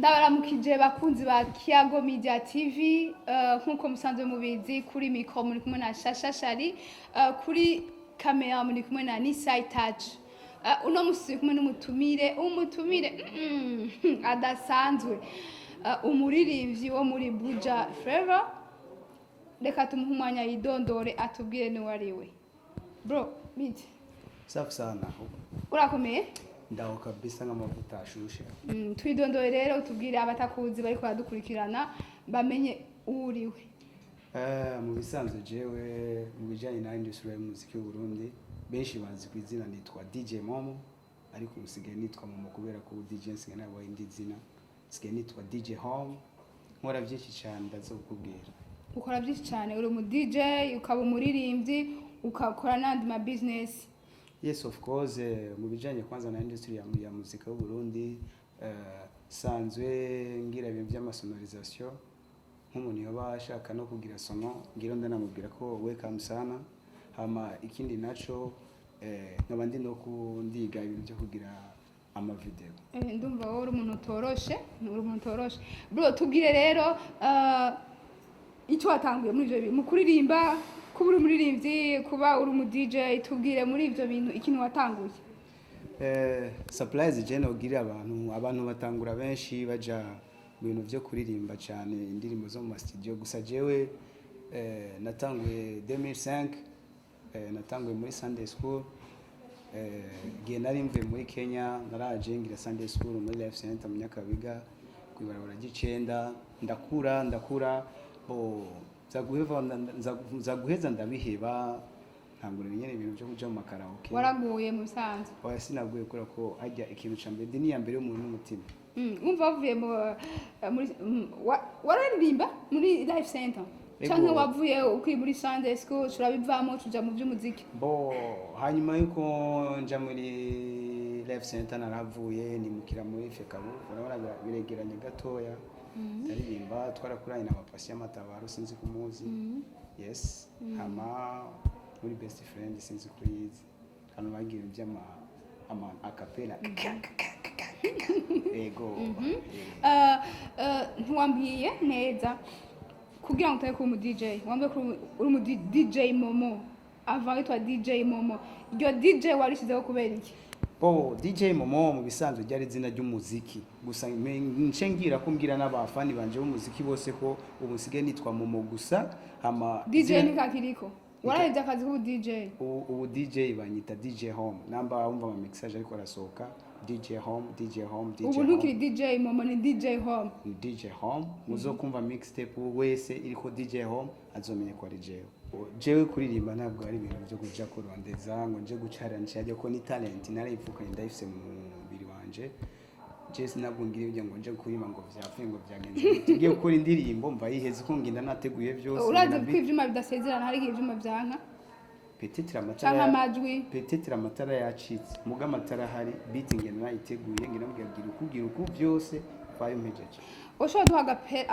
ndabaramukije bakunzi ba Kiyago Media TV nkuko musanzwe mubizi kuri mikro muri kumwe na Shasha Shari kuri kamera muri kumwe na Nisai Touch uno musi kumwe n'umutumire adasanzwe umuririmbyi wo muri Buja Flavor reka tumuhe umwanya yidondore atubwire ni wariwe bro miti safi sana urakomeye ndaho kabisa nk'amavuta ashushe twidondore rero utubwire abatakuzi bari kudukurikirana bamenye uriwe mu bisanzwe jewe mu bijanye na industry y'umuziki w'u Burundi benshi banzi ku izina nitwa DJ Momo ariko musigaye nitwa Momo kubera ko DJ nsigaye nabaye indi zina nsigaye nitwa DJ Home nkora byinshi cyane ndazokubwira ukora byinshi cyane uri mu DJ ukaba umuririmbyi ukakora n'andi ma business. Yes, of course, mu bijanye kwanza na industry ya muzika w'u Burundi sanzwe ngira ibintu by'amasonorisation nk'umuntu yoba ashaka no kugira sono ngira ndanamubwira ko welcome sana hama ikindi naco nkabandi no kundiga ibintu byo kugira ama video ndumva wowe uri umuntu utoroshe bro tubwire rero icyo watanguye muri ivyo bintu mu kuririmba kuba uri umuririmbyi kuba uri umu DJ tubwire muri ivyo bintu ikintu watanguye surprise je nogira abantu batangura benshi baja mu bintu byo kuririmba cyane indirimbo zo mu studio gusa jewe natanguye 2005 natanguye muri Sunday School gihe nari mvuye muri Kenya naraje ngira Sunday School muri Life Center mu Nyakabiga kwibarabara gicenda ndakura zaguheza ndabiheba ntangura nyene ibintu byo kuja mu makaraoke waraguye mu Sanze oya sinaguye kora ko ajya ikintu cambe dini ya mbere y'umuntu n'umutima umva wavuye muri wararirimba muri Life Center cyangwa wavuye ukiri muri Sunday School turabivamo tuja mu by'umuziki hanyuma yuko nja muri Life Center naravuye nimukira muri Fekabu urabona biregeranye gatoya taririmba twarakuranye n'abapasi y'amatabaro sinzi kumuzi yes hama muri best friend sinzi kuyizi hano bagira ibyama acapella ego ntiwambwiye neza kugira ngo utari mu DJ wambaye uri mu DJ Momo avant yitwa DJ Momo iryo DJ warishizeho kubera iki DJ Momo mu bisanzwe ryari izina ry'umuziki gusa nce ngira kumbwira n'abafani banje b'umuziki bose ko umusigaye nitwa Momo gusa hama DJ nikakiriko waraje akazi ku DJ ubu DJ banyita DJ Home namba umva ama mixage ariko arasohoka DJ Home ubu ntukiri DJ Momo ni DJ Home DJ Home muzokumva mixtape wese iriko DJ Home azomenya ko ari jewe kuririmba ntabwo ari ibintu byo kuja kurondeza ngo nje gucaranja ajya ko ni talent narayivukanye ndayifise mu mubiri wanje Jesse nabwo ngira ibyo ngo nje kuririmba ngo vyapfuye ngo byagenze tugiye gukora indirimbo mva yiheze ko nginda nateguye byose urazi ko ivyuma bidasezerana hari ivyuma byanka petitira amatara yacitse muga amatara hari beat ngena nayiteguye ngira mbwira kugira uko byose fayo mpejeje ushobora duha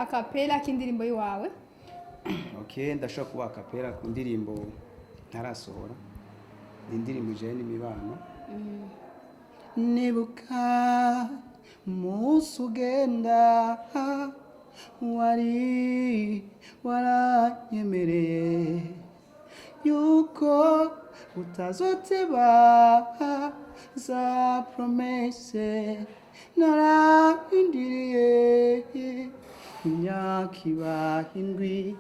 akapela k'indirimbo yiwawe okay ndashaka kuba akapela ku ndirimbo ntarasohora indirimbo je n'imibano nibuka musugenda waranyemereye yuko utazoteba za promesse narindiriye imyaka ibaye indwi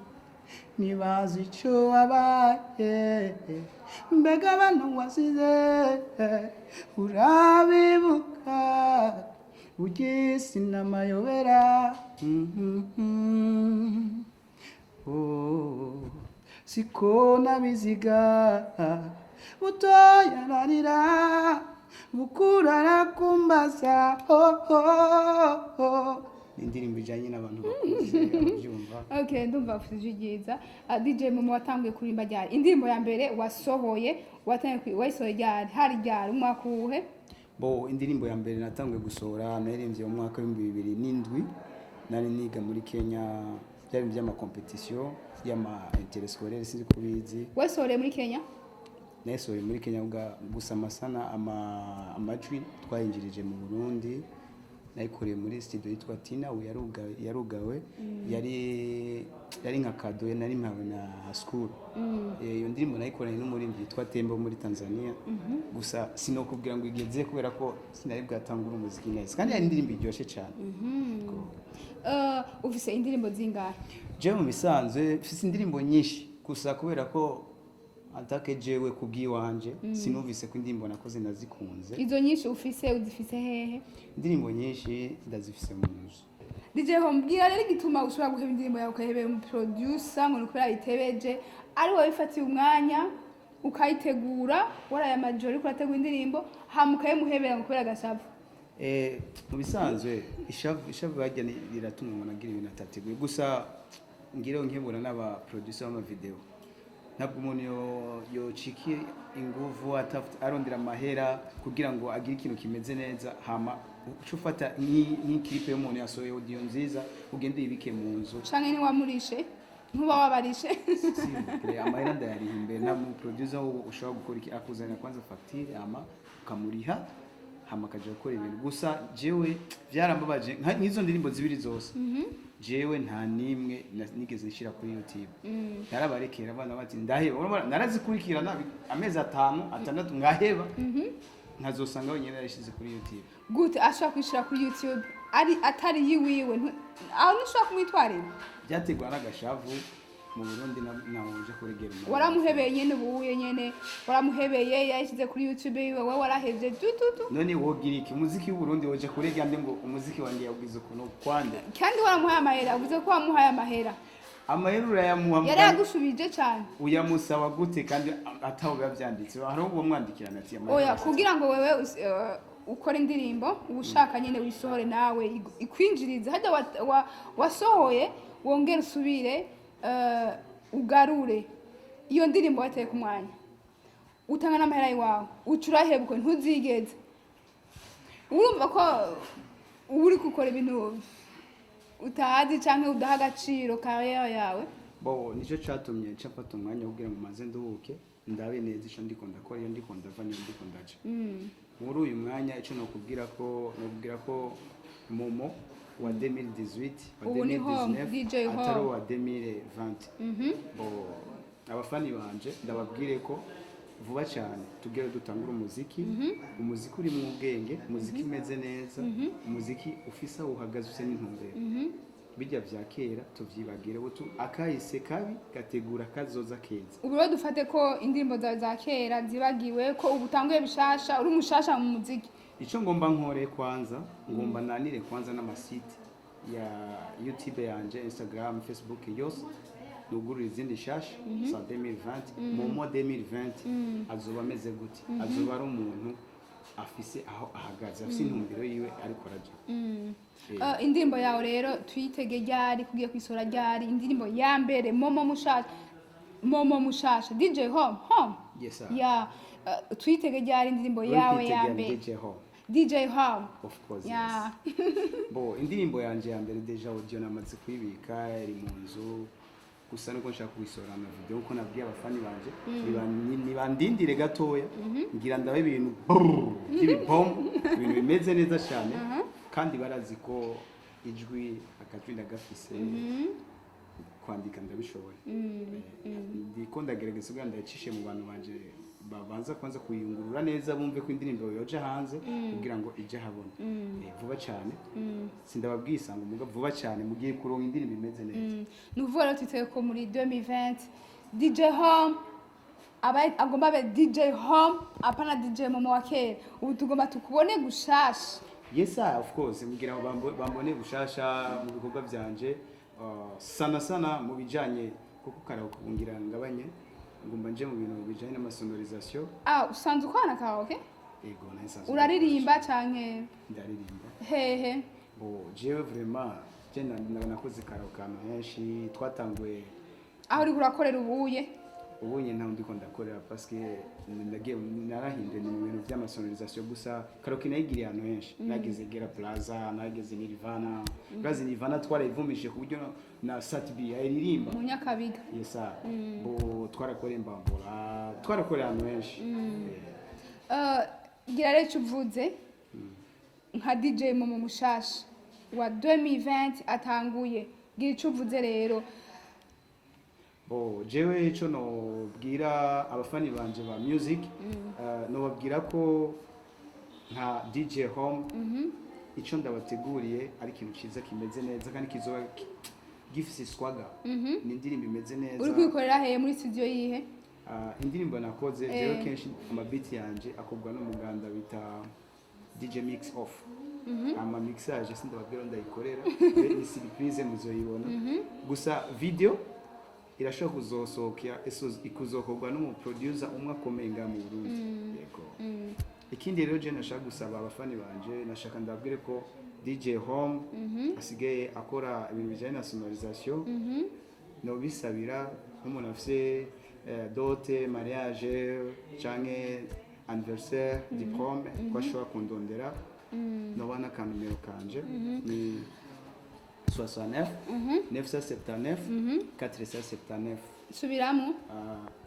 nibaza icyo wabaye mbega abantu wasize urabibuka ugisi n'amayobera siko nabiziga butoya narira bukura arakumbaza indirimbo ijanye n'abantu bakuze byumva okay ndumva ufite byiza DJ Momo watanguye kurimba ryari indirimbo ya mbere wasohoye wasohoye ryari hari ryari umwaka uhe indirimbo ya mbere natanguye gusohora naririmbye mu mwaka wa 2007 nari niga muri Kenya byari by'ama competition y'ama interscolaire sinzi kubizi wasohore muri Kenya nasohore muri Kenya gusa amasana amajwi twayinjirije mu Burundi nayikoreye muri studio yitwa Tina ubu yarugawe yari nka kado nari mpawe na school iyo ndirimbo nayikoranye n'umuririmbyi yitwa Tembo muri Tanzania gusa sinokubwira ngo igeze kubera ko sinari bwatangura umuziki neza kandi ari indirimbo iryoshye cyane. Ufise indirimbo zingahe? Je mu bisanzwe mfise indirimbo nyinshi gusa kubera ko atake jewe kubwiwanje sinumvise ko indirimbo nakoze nazikunze. Izo nyinshi ufise uzifise hehe? Indirimbo nyinshi ndazifise mu nzu. DJ Hombwira rero igituma ushobora guheba indirimbo yawe ukahebera mu producer ngo nukora itebeje ari wowe bifatiye umwanya ukayitegura waraye amajoro uriko urategura indirimbo hamukaye muhebera ngo kubera gashavu. Mu bisanzwe ishavu bajya riratuma umuntu agira ibintu atateguye gusa ngireho nkebura n'aba producer b'ama video ntabwo umuntu yocikiye inguvu arondera amahera kugira ngo agire ikintu kimeze neza hama ufata nk'iklipe y'umuntu yasohoye audio nziza ugende yibike mu nzu canke ni wamurishe ntuba wabarishe amahera ndayariha imbere nta mu producer ushobora gukora iki akuzanira kwanza facture hama ukamuriha hama akaja gukora ibintu gusa jewe byarambabaje nk'izo ndirimbo zibiri zose jewe nta nimwe nigeze nshira kuri YouTube narabarekera abana bati ndaheba narazikurikirana amezi 5-6 ngaheba nkazosanga wenyine yarashize kuri YouTube gute ashaka kwishira kuri YouTube ari atari yiwiwe aho nishaka kumwitwarira byategwa n'agashavu mu Burundi nahoje kuregera waramuhebeye nyene ubuye nyene waramuhebeye yashize kuri YouTube yiwe we warahevye tututu none wogira iki umuziki w'u Burundi woje kurega nde ngo umuziki wanjye yagize ukuntu kwande kandi waramuhaye amahera uvuze ko wamuhaye amahera amahera urayamuha yari yagushubije cyane uyamusaba gute kandi ataho bavyanditse hari uwo mwandikirana ati amahera oya kugira ngo wewe ukora indirimbo ubushaka nyene wisohore nawe ikwinjiriza hajya wasohoye wongera usubire ugarure iyo ndirimbo wateye ku mwanya utanga n'amahera yawe ucurahebwe ntuzigeze urumva ko uri gukora ibintu utazi canke udaha agaciro career yawe bo nico catumye ncafata umwanya kugira ngo maze nduhuke ndabe neza ico ndiko ndakora iyo ndiko ndava niyo ndiko ndaca muri uyu mwanya ico nokubwira ko Momo wa 2018 wa 2019 atari wa 2020 bo abafani banje ndababwire ko vuba cyane tugere dutangura umuziki umuziki uri mu bwenge umuziki umeze neza umuziki ufisa uhagaze use n'intumbero bijya vya kera tuvyibagire butu akahise kabi gategura kazoza keza ubu rero dufate ko indirimbo za kera zibagiwe ko ubutanguye bishasha uri mushasha mu muziki ico ngomba nkore kwanza ngomba nanire kwanza n'amasite ya YouTube yanje Instagram Facebook yose nugurura izindi shasha sa 2020 mu mo 2020 azoba ameze gute azoba ari umuntu afise aho ahagaze afise intumbero yiwe ariko araja indirimbo yawe rero tuyitege ryari kugiye kwisora ryari indirimbo ya mbere Momo mushasha DJ Home yes sir ya tuyitege ryari indirimbo yawe ya mbere DJ Home of course yeah. Bo indirimbo yanje ya mbere deja audio namaze kwibika iri mu nzu gusa nuko nshaka kwisora na video uko nabwiye abafani banje nibandindire gatoya ngira ndabe ibintu ibipom ibintu bimeze neza cyane kandi barazi ko ijwi akajwi ndagafise kwandika ndabishoboye ndiko ndagerageza kugira ndayicishe mu bantu banje babanza kwanza kuyungurura neza bumve ko indirimbo yoje hanze kugira ngo ije habona vuba cyane sindababwisanga umuga vuba cyane mugiye kuronka indirimbo imeze neza nuvuga rero tuteye ko muri 2020 DJ Home agomba abe DJ Home apana DJ Momo wa kera ubu tugomba tukubone gushasha yes sir of course mugira bambone gushasha mu bikorwa byanje sana mu bijanye kuko karakungira ngabanye ngumba nje mu bintu bijanye n'amasonorisation usanzwe ukwana karaoke yego nasanzwe uraririmba canke ndaririmba hehe jewe vraiment je nakoze karaoke henshi twatanguye aho uri kurakorera ubunye ntaho ndiko ndakorera parce que ndagiye narahinde mu bintu by'amasonorisation gusa karaoke nayigiriye ahantu henshi nageze Gera Plaza nageze Nirvana Plaza Nirvana twarayivumishije ku buryo na Satbi ayiririmba mu Nyakabiga yes sir bo twarakoreye Mbambora twarakoreye ahantu henshi gira rero uvuze nka DJ Momo mushasha wa 2020 atanguye gira ico uvuze rero. jewe ico nobwira abafani banje ba music nobabwira ko nka DJ Home ico ndabateguriye ari ikintu ciza kimeze neza kandi kizoba gifise swagger ni indirimbo imeze neza. Uri kwikorera he muri studio yihe? Indirimbo nakoze jewe kenshi amabiti yanje akobwa n'umuganda bita DJ Mix Off. Ama mixage sindababwira ndayikorera ni surprise muzoyibona. Gusa video irashobora kuzosohokera ikuzokorwa n'umu producer umwe akomeye nga mu Burundi. Yego. Ikindi rero je nashaka gusaba abafani banje nashaka ndabwire ko DJ Home asigaye akora ibintu bijanye na sonorisation. No bisabira nk'umuntu afise dote, mariage, canke anniversaire, diplome, ko ashobora kundondera. Nobana ka numero kanje ni 69 979 479. Subiramo.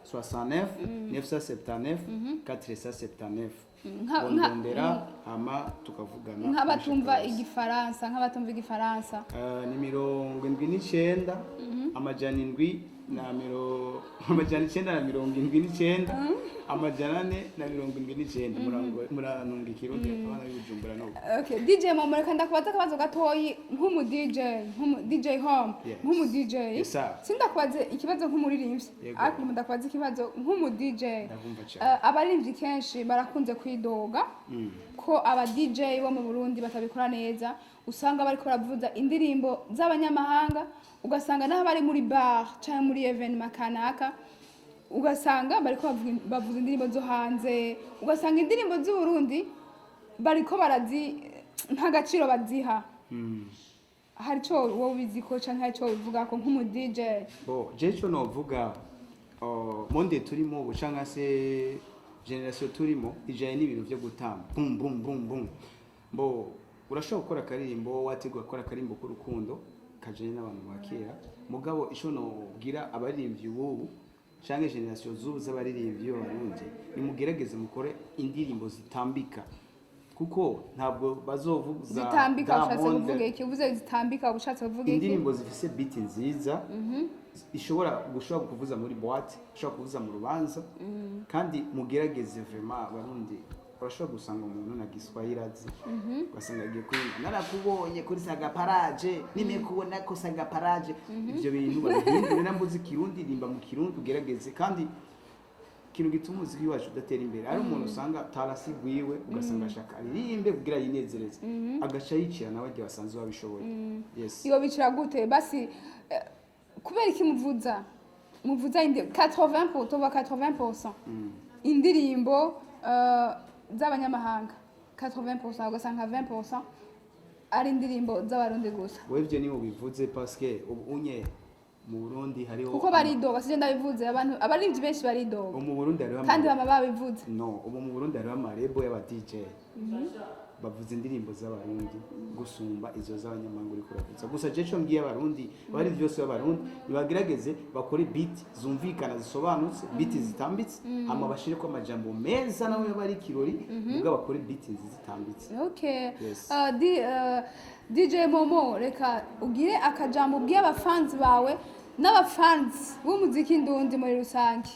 69 979 479. Kundondera hama tukavugana. Nk'abatumva igifaransa. Ni 79 amajana 7 amajana 979 amajana 479 muranunga ikirundi abana y'Ubujumbura no. Okay, DJ Momo reka ndakubaza akabazo gatoyi nk'umu DJ Home, nk'umu DJ. Sindakubaze ikibazo nk'umuririmbyi, ariko ndakubaza ikibazo nk'umu DJ. Abaririmbyi kenshi barakunze kwidoga ko aba DJ bo mu Burundi batabikora neza, usanga bariko baravuza indirimbo z'abanyamahanga, ugasanga naho bari muri bar cyangwa muri evenement kanaka, ugasanga bariko bavuza indirimbo zo hanze, ugasanga indirimbo z'u Burundi bariko nta gaciro baziha. Hari cyo wowe biziko canke hari cyo uvuga ko nk'umu DJ? Je cyo novuga monde turimo ubucanga se generation turimo ijaye n'ibintu byo gutamba bum bum bum bum. Urashobora gukora karirimbo wategura gukora karirimbo k'urukundo kajanye n'abantu bakera, mugabo ico nobwira abaririmbyi ubu canke generation zubu z'abaririmbyi b'Abarundi nimugerageze mukore indirimbo zitambika, kuko ntabwo bazovuza zitambika. Ushatse kuvuga iki? Uvuze zitambika ubushatse kuvuga iki? Indirimbo zifise beat nziza ishobora kuvuza muri boîte, ishobora kuvuza mu rubanza, kandi mugerageze vraiment Abarundi. Urashobora gusanga umuntu na Giswahili azi, ugasanga agiye kwinga narakubonye kuri Sagaparaje, nimekubona ko Sagaparaje. Ivyo bintu barahindura nambuzi Kirundi, rimba mu Kirundi ugerageze. Kandi ikintu gituma umuziki wacu udatera imbere ari umuntu usanga tarasigwiwe, ugasanga ashaka aririmbe kugira yinezereze, agaca yicira n'abagiye basanzwe babishoboye. Yes. Iyo bicira gute basi kubera iki muvuza 80% indirimbo z'abanyamahanga, 80% ugasanga 20% ari indirimbo z'Abarundi gusa? Webye ni ubivuze parce que unye mu Burundi hariho kuko baridoga, sije ndabivuze abantu abarivyi benshi baridoga mu Burundi hariho kandi bama babivuze. No, ubu mu Burundi hariho amarebo y'aba DJ bavuze indirimbo z'Abarundi gusumba izo z'abanyamahanga uri kuravuza. Gusa je cyo ngiye Abarundi bari byose b'Abarundi nibagerageze bakore beat zumvikana zisobanutse, beat zitambitse, ama bashire ko amajambo meza nawe bari kirori ubwo bakore beat zitambitse. Okay. Yes. DJ Momo reka ugire akajambo ubwiye abafans bawe n'abafans b'umuziki ndundi muri rusange.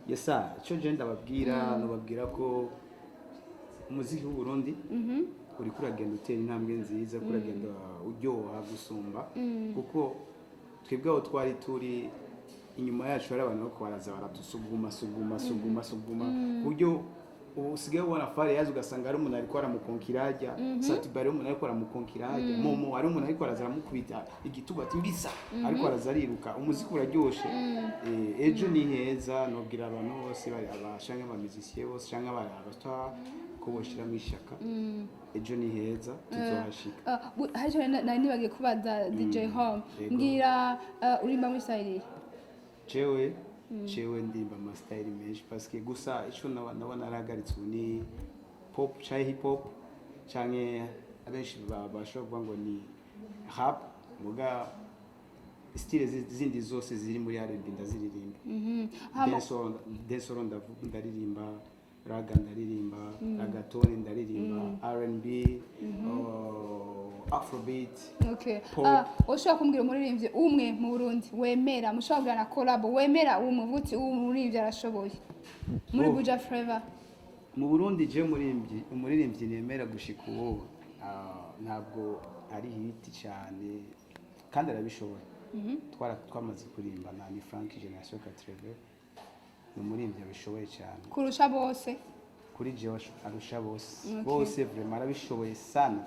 Yesa, cyo je ndababwira nobabwira ko umuziki w'u Burundi uri kuragenda utera intambwe nziza, kuragenda uryoha gusumba, kuko twebwe aho twari turi inyuma yacu hari abantu bako baraza baratusuguma buryo usigaye ubona fare yaje ugasanga ari umuntu ariko aramukonkirajya, Satibare umuntu ariko aramukonkirajya, Momo ari umuntu ariko arazaramukubita igituba timbisa ariko arazariruka. Umuziki uraryoshe. Ejo ni heza nobwira abantu bose bari abashanga ama musiciens bose cyangwa bari abasta kuboshira mu ishaka. Ejo ni heza tuzohashika. Haje nani bagiye kubaza DJ Home ngira urimba muri style Chewe ndimba ma style menshi parce que gusa ico nabona aragaritse ni pop chai hip hop canke abenshi bashobora ngo ni rap, muga style zindi zose ziri muri R&B ndaziririmba. Densoro ndaririmba, raga ndaririmba, ragatoni ndaririmba, R&B, Afrobeat. Okay. Pop. Ushobora kumbwira umuririmbyi umwe mu Burundi wemera mushobora kugirana collab wemera umwe uvuti umuririmbyi arashoboye muri Oh. Buja Flavor. Mu Burundi je umuririmbyi nemera gushika ubu ntabwo ari hit cyane kandi arabishobora. Twamaze kurimbana ni Frank Generation 80 ni umuririmbyi abishoboye cyane Kurusha bose. kuri jewe arusha bose Okay. bose vraiment arabishoboye sana.